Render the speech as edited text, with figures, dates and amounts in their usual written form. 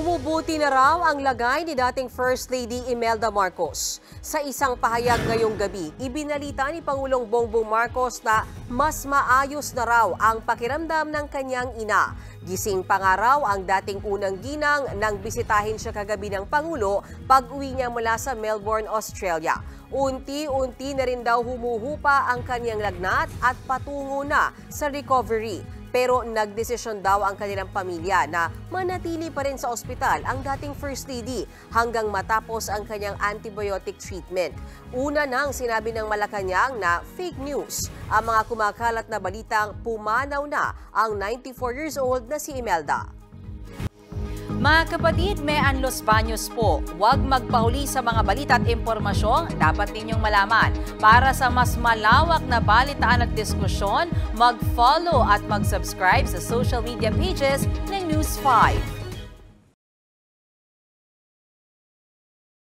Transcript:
Bumubuti na raw ang lagay ni dating First Lady Imelda Marcos. Sa isang pahayag ngayong gabi, ibinalita ni Pangulong Bongbong Marcos na mas maayos na raw ang pakiramdam ng kanyang ina. Gising pa nga raw ang dating unang ginang nang bisitahin siya kagabi ng Pangulo pag-uwi niya mula sa Melbourne, Australia. Unti-unti na rin daw humuhupa ang kanyang lagnat at patungo na sa recovery. Pero nagdesisyon daw ang kanilang pamilya na manatili pa rin sa ospital ang dating First Lady hanggang matapos ang kanyang antibiotic treatment. Una nang sinabi ng Malacanang na fake news ang mga kumakalat na balitang pumanaw na ang 94 years old na si Imelda. Mga kapatid, Mean Los Baños po, huwag magpahuli sa mga balita at impormasyong dapat ninyong malaman. Para sa mas malawak na balitaan at diskusyon, mag-follow at mag-subscribe sa social media pages ng News 5.